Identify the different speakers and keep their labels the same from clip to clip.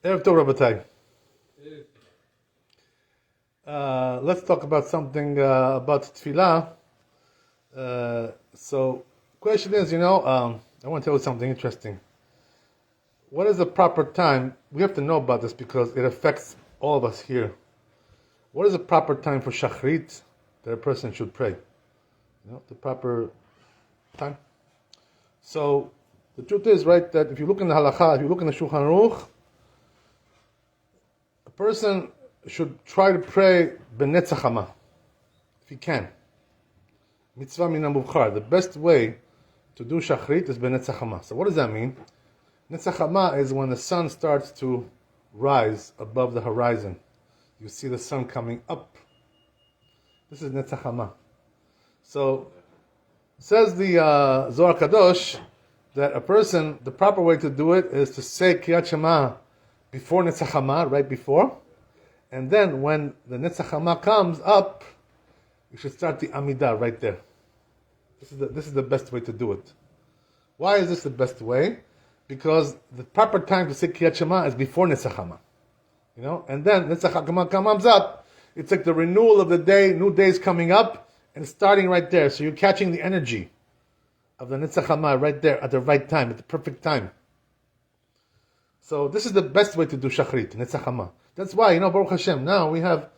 Speaker 1: Erev Tov, Rabbi. Let's talk about something about tefillah. So, question is, I want to tell you something interesting. What is the proper time? We have to know about this because it affects all of us here. What is the proper time for shachrit that a person should pray? The proper time. So, the truth is, right, that if you look in the halakha, if you look in the Shulchan Aruch, a person should try to pray b'netzach hama, if he can. Mitzvah min hamubchar. The best way to do shachrit is b'netzach hama. So what does that mean? Netzach hama is when the sun starts to rise above the horizon. You see the sun coming up. This is netzach hama. So, says the Zohar Kadosh that a person, the proper way to do it is to say Kriyat Shema before netzach hama, right before. And then when the netzach hama comes up, you should start the Amidah right there. This is the best way to do it. Why is this the best way? Because the proper time to say Kriyat Shema is before netzach hama. And then netzach hama comes up, it's like the renewal of the day, new days coming up, and it's starting right there. So you're catching the energy of the netzach hama right there at the right time, at the perfect time. So this is the best way to do shachrit, netzach hama. That's why, Baruch Hashem, now we have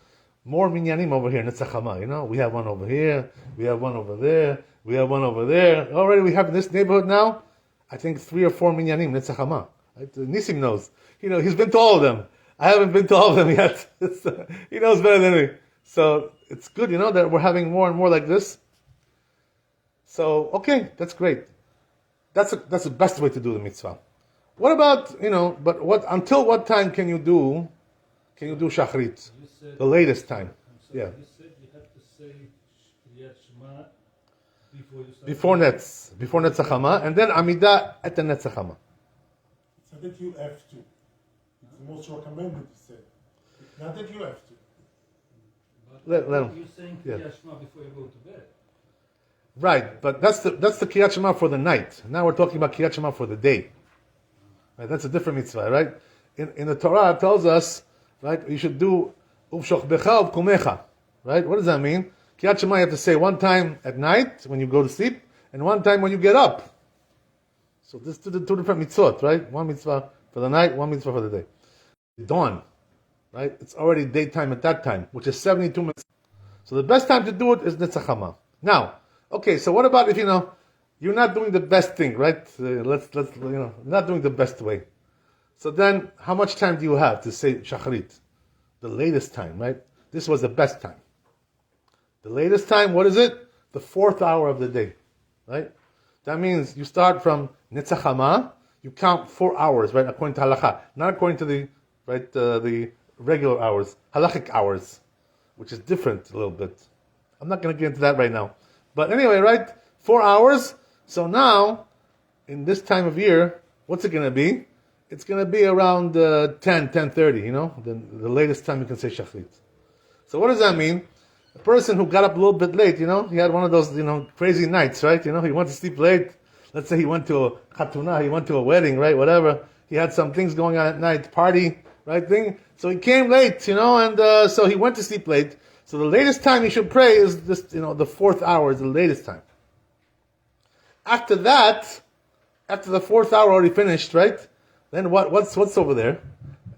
Speaker 1: more minyanim over here, netzach hama. We have one over here, we have one over there, we have one over there. Already we have in this neighborhood now, I think 3 or 4 minyanim, netzach hama. Right? Nisim knows. He's been to all of them. I haven't been to all of them yet. He knows better than me. So it's good, that we're having more and more like this. So, okay, that's great. That's the best way to do the mitzvah. What about, until what time can you do shachrit? The latest time. Yeah.
Speaker 2: You said you have to say Kriyat Shema
Speaker 1: before you start. Before netzach hama, and then Amidah at the netzach hama.
Speaker 3: It's not that you have to. It's the most recommended to say. It's not that you have to.
Speaker 1: Let him.
Speaker 2: You're saying Kriyat Shema before you go to bed.
Speaker 1: Right, but that's the Kriyat Shema for the night. Now we're talking about Kriyat Shema for the day. Right, that's a different mitzvah, right? In the Torah it tells us, right, you should do uvshochbecha uvkumecha. Right? What does that mean? Kriyat Shema you have to say one time at night when you go to sleep, and one time when you get up. So this two different mitzvot, right? One mitzvah for the night, one mitzvah for the day. Dawn, right? It's already daytime at that time, which is 72 minutes. So the best time to do it is netzach hama. Now, okay, so what about if you're not doing the best thing, right? Let's not doing the best way. So then, how much time do you have to say shachrit? The latest time, right? This was the best time. The latest time, what is it? The 4th hour of the day, right? That means you start from netzach hama, you count 4 hours, right? According to halakha, not according to the regular hours, halachic hours, which is different a little bit. I'm not going to get into that right now. But anyway, right? 4 hours. So now, in this time of year, what's it going to be? It's going to be around 10:30, the latest time you can say shachrit. So what does that mean? A person who got up a little bit late, he had one of those, crazy nights, right? He went to sleep late. Let's say he went to a khatuna, he went to a wedding, right? Whatever. He had some things going on at night, party, right? Thing. So he came late, and so he went to sleep late. So the latest time he should pray is this, the 4th hour is the latest time. After that, after the 4th hour already finished, right? Then what's over there?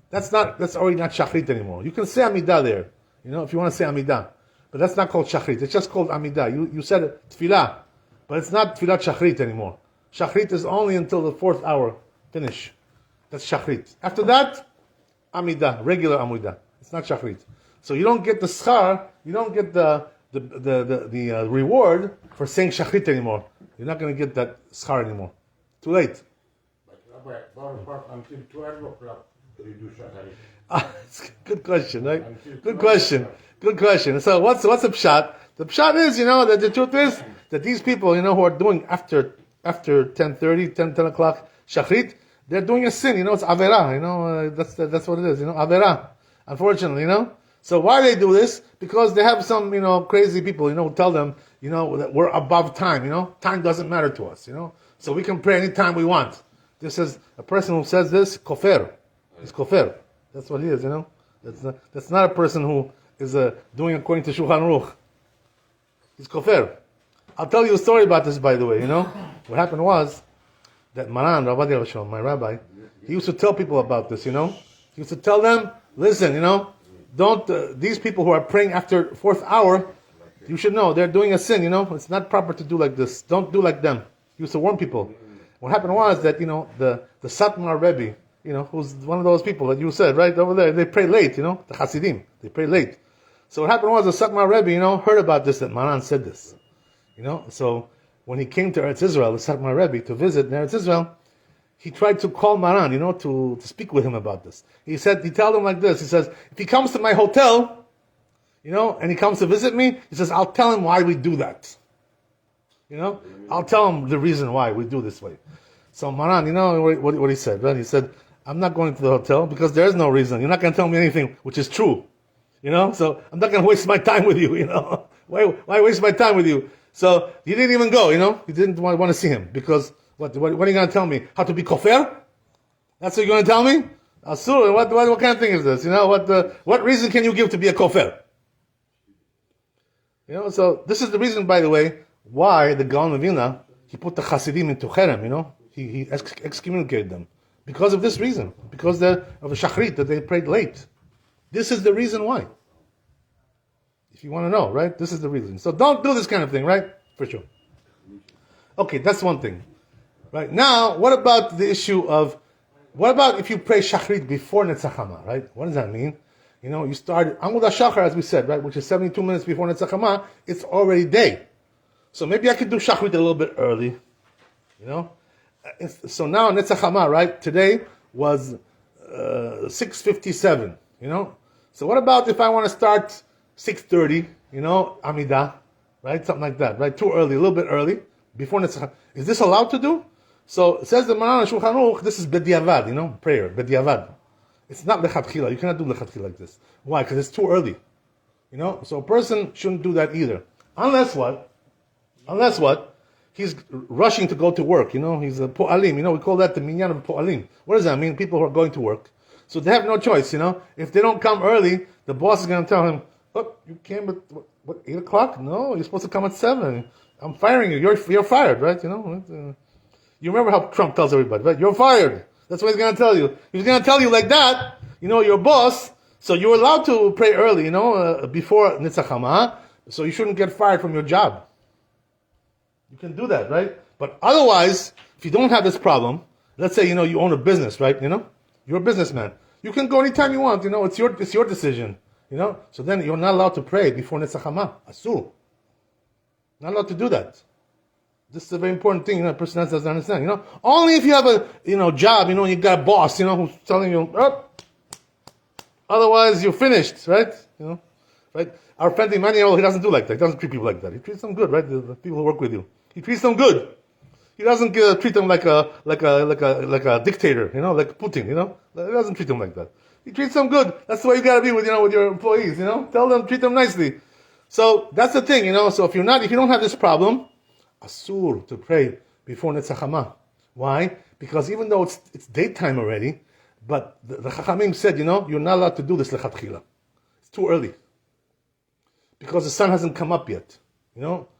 Speaker 1: That's already not shachrit anymore. You can say Amidah there, if you want to say Amidah. But that's not called shachrit. It's just called Amidah. You said tefillah, but it's not tefillah shachrit anymore. Shachrit is only until the 4th hour finish. That's shachrit. After that, Amidah, regular Amidah. It's not shachrit. So you don't get the schar, you don't get the reward for saying shachrit anymore. You're not going to get that schar anymore. Too late.
Speaker 4: But Rabbi, until 12 o'clock, you do shachrit.
Speaker 1: Good question, right? Good question. So what's the pshat? The pshat is, that the truth is that these people, who are doing after 10:30, 10 o'clock shachrit, they're doing a sin. It's avera. That's what it is. Avera. Unfortunately, So why they do this? Because they have some, crazy people, who tell them, that we're above time. Time doesn't matter to us. So we can pray anytime we want. This is a person who says this, kofer. He's kofir. That's what he is, That's not a person who is doing according to Shulchan Aruch. He's kofir. I'll tell you a story about this, by the way, What happened was that Maran, Rabbi Danielov, my rabbi, he used to tell people about this, He used to tell them, listen, don't, these people who are praying after fourth hour, you should know, they're doing a sin, It's not proper to do like this. Don't do like them. He used to warn people. What happened was that, the Satmar Rebbe, who's one of those people that you said, right over there, they pray late, the Hasidim, they pray late. So what happened was the Satmar Rebbe, heard about this, that Maran said this. So when he came to Eretz Israel, the Satmar Rebbe, to visit in Eretz Israel, he tried to call Maran, to speak with him about this. He told him like this, he says, if he comes to my hotel, and he comes to visit me, he says, I'll tell him why we do that. I'll tell him the reason why we do this way. So Maran, what he said, right? He said, I'm not going to the hotel because there is no reason. You're not going to tell me anything which is true. So I'm not going to waste my time with you, Why waste my time with you? So he didn't even go, He didn't want to see him because what are you going to tell me? How to be kofir? That's what you're going to tell me? Asur, what kind of thing is this? What reason can you give to be a kofir? So this is the reason, by the way, why the Gaon of Vilna, he put the Hasidim into Cherem, he excommunicated them. Because of this reason. Because of the Shachrit, that they prayed late. This is the reason why. If you want to know, right? This is the reason. So don't do this kind of thing, right? For sure. Okay, that's one thing. Right, now, what about the issue of, what about if you pray Shachrit before Netzach Hama, right? What does that mean? You start Amud HaShachar, as we said, right? Which is 72 minutes before Netzach Hama, it's already day. So maybe I could do Shachrit a little bit early, So now Netzach Hama, right? Today was 6:57, So what about if I want to start 6:30, Amidah, right? Something like that, right? Too early, a little bit early, before Netzach Hama. Is this allowed to do? So it says the Maran Shulchan Aruch, this is bediavad, prayer, bediavad. It's not lechatchila. You cannot do lechatchila like this. Why? Because it's too early. So a person shouldn't do that either. Unless what? He's rushing to go to work, he's a po'alim, we call that the minyan of po'alim. What does that mean? People who are going to work. So they have no choice, If they don't come early, the boss is going to tell him, oh, you came at, 8 o'clock? No, you're supposed to come at 7. I'm firing you. You're fired, right? You remember how Trump tells everybody, right? You're fired. That's what he's going to tell you. He's going to tell you like that, your boss, so you're allowed to pray early, before Netzach Hama, so you shouldn't get fired from your job. You can do that, right? But otherwise, if you don't have this problem, let's say, you own a business, right? You're a businessman. You can go anytime you want, it's your decision, So then you're not allowed to pray before Netzach Hama. Asur. Not allowed to do that. This is a very important thing, a person doesn't understand, Only if you have a, job, you got a boss, who's telling you, oh, otherwise you're finished, right? Right? Our friend Emmanuel, he doesn't do like that. He doesn't treat people like that. He treats them good, right? The people who work with you. He treats them good. He doesn't treat them like a dictator, like Putin, He doesn't treat them like that. He treats them good. That's the way you gotta be with your employees, Tell them, treat them nicely. So that's the thing, So if you don't have this problem, asur to pray before Netzach Hama. Why? Because even though it's daytime already, but the Chachamim said, you're not allowed to do this lechatchila. It's too early. Because the sun hasn't come up yet,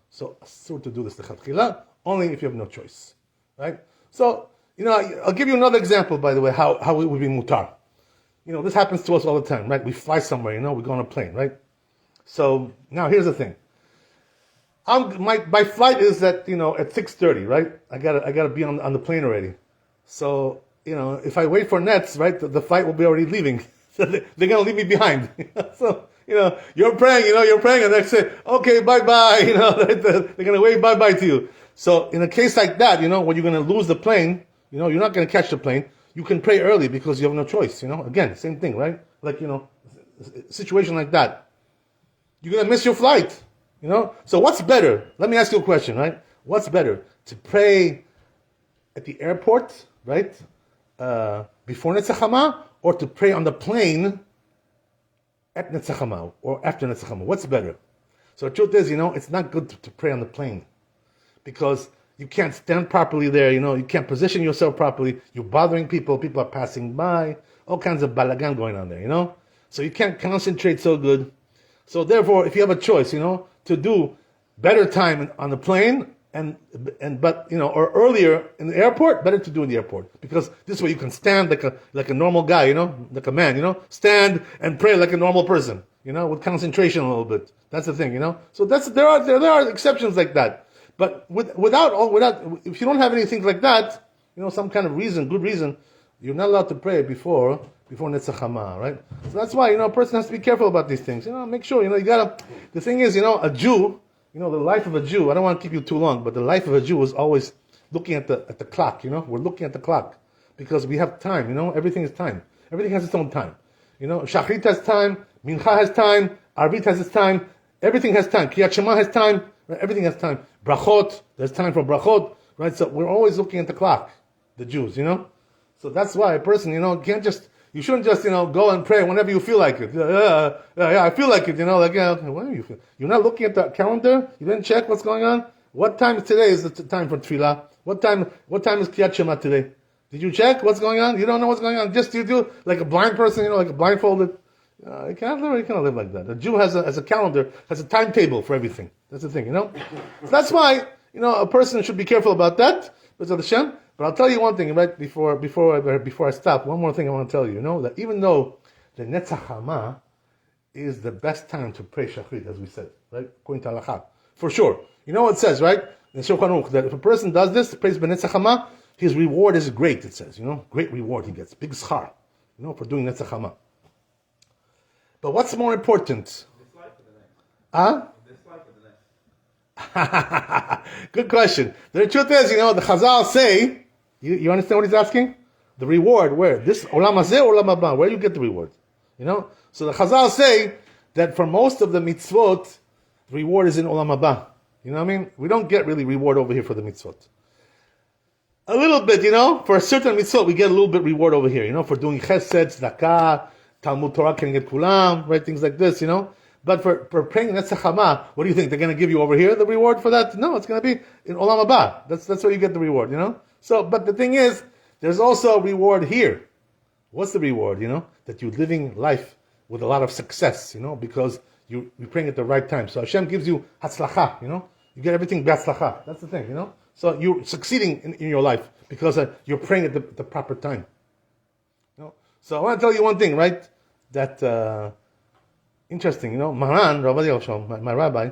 Speaker 1: So asur to do this lechatchila, only if you have no choice, right? So, I'll give you another example, by the way, how it would be mutar. This happens to us all the time, right? We fly somewhere, we go on a plane, right? So now here's the thing. My flight is at 6:30, right? I gotta be on the plane already. So if I wait for nets, right, the flight will be already leaving. So they're gonna leave me behind. So you're praying, and they say, okay, bye bye. They're gonna wave bye bye to you. So in a case like that, when you're gonna lose the plane, you're not gonna catch the plane. You can pray early because you have no choice. Again, same thing, right? Like situation like that, you're gonna miss your flight. So what's better? Let me ask you a question, right? What's better, to pray at the airport, right, before Netzach Hama, or to pray on the plane at Netzach Hama or after Netzach Hama? What's better? So the truth is, it's not good to pray on the plane, because You can't stand properly there, you can't position yourself properly. You're bothering people. People are passing by. All kinds of balagan going on there, So you can't concentrate so good. So therefore, if you have a choice, to do better time on the plane or earlier in the airport, better to do in the airport, because this way you can stand like a normal guy, like a man, stand and pray like a normal person, with concentration a little bit. That's the thing, So there are exceptions like that, but without if you don't have anything like that, some kind of good reason, you're not allowed to pray before Netzach Hama, right? So that's why a person has to be careful about these things. Make sure you gotta. The thing is, a Jew. The life of a Jew, I don't want to keep you too long, but the life of a Jew is always looking at the clock, We're looking at the clock because we have time, Everything is time. Everything has its own time. Shachrit has time, Mincha has time, Arvit has its time, everything has time. Kriyat Shema has time, right? Everything has time. Brachot, there's time for brachot, right? So we're always looking at the clock, the Jews, So that's why a person, you shouldn't just, go and pray whenever you feel like it. I feel like it, whenever you feel. You're not looking at the calendar? You didn't check what's going on? What time today is the time for tefillah? What time is Kriyat Shema today? Did you check what's going on? You don't know what's going on. Just you do like a blind person, like a blindfolded. You cannot live like that. A Jew has a calendar, has a timetable for everything. That's the thing, So that's why, a person should be careful about that. But I'll tell you one thing, right, before I stop, one more thing I want to tell you, that even though the Netzach Hama is the best time to pray Shachrit, as we said, right, according to Halakha, for sure. You know what it says, right, in Shulchan Aruch, that if a person does this, prays Netzach Hama, his reward is great, it says, great reward he gets, big schar, for doing Netzach Hama. But what's more important?
Speaker 5: This life or the next? This life or the next?
Speaker 1: Good question. The truth is, the Chazal say, you understand what he's asking? The reward, where? This Olam Hazeh or Olam Haba? Where you get the reward? So the Chazal say that for most of the mitzvot, the reward is in Olam Haba. You know what I mean? We don't get really reward over here for the mitzvot. A little bit, for a certain mitzvot, we get a little bit reward over here, for doing chesed, tzedakah, Talmud Torah, can get kulam, right? Things like this, But for praying Netzach Hama, what do you think? They're going to give you over here the reward for that? No, it's going to be in Olam Haba. That's where you get the reward, So, but the thing is, there's also a reward here. What's the reward, That you're living life with a lot of success, because you're praying at the right time. So Hashem gives you hatzlacha, You get everything b'hatzlacha. That's the thing, So you're succeeding in your life because you're praying at the proper time. So I want to tell you one thing, right? That, interesting, Maran, Rabbi, my rabbi,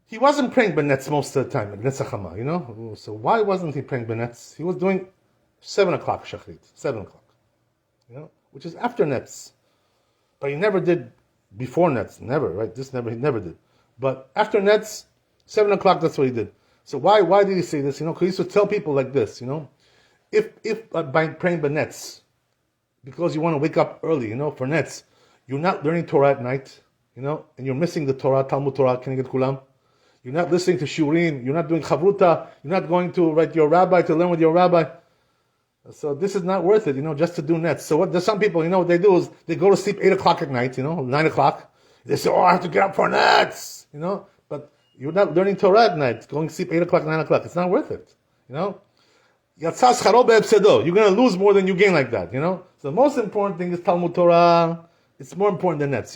Speaker 1: he wasn't praying Benetz most of the time, Netzach Hama, So why wasn't he praying Benetz? He was doing 7 o'clock Shachrit, 7 o'clock, which is after Netz. But he never did before Netz, never, right? He never did. But after Netz, 7 o'clock, that's what he did. So why did he say this? Because he used to tell people like this, if by praying Benetz, because you want to wake up early, for Netz, you're not learning Torah at night, and you're missing the Torah, Talmud Torah, Keneged Kulam. You're not listening to Shurim, you're not doing Chavruta, you're not going to your rabbi to learn with your rabbi. So this is not worth it, just to do Netz. So there's some people, what they do is they go to sleep 8 o'clock at night, 9 o'clock. They say, I have to get up for Netz, but you're not learning Torah at night, going to sleep 8 o'clock, 9 o'clock. It's not worth it, You're going to lose more than you gain like that, So the most important thing is Talmud Torah. It's more important than Netz,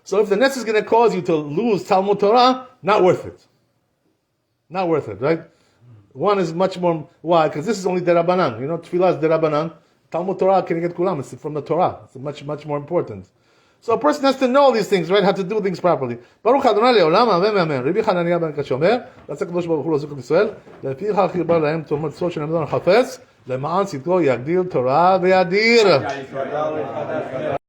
Speaker 1: So if the Netz is going to cause you to lose Talmud Torah, not worth it. Not worth it, right? One is much more, why? Because this is only derabanan, Tefillah is derabanan. Talmud Torah can get kulam, it's from the Torah. It's much, much more important. So a person has to know these things, right? How to do things properly. Baruch Adonai le'olam, amen, amen. Rabbi Hananiah ben Kashomer, רצה הקדוש ברוך הוא לעזור את ישראל, לפיכך חיבר להם תאומות סוד שנעמדו לחפש, למען צדקו יגדיל תורה וידיר.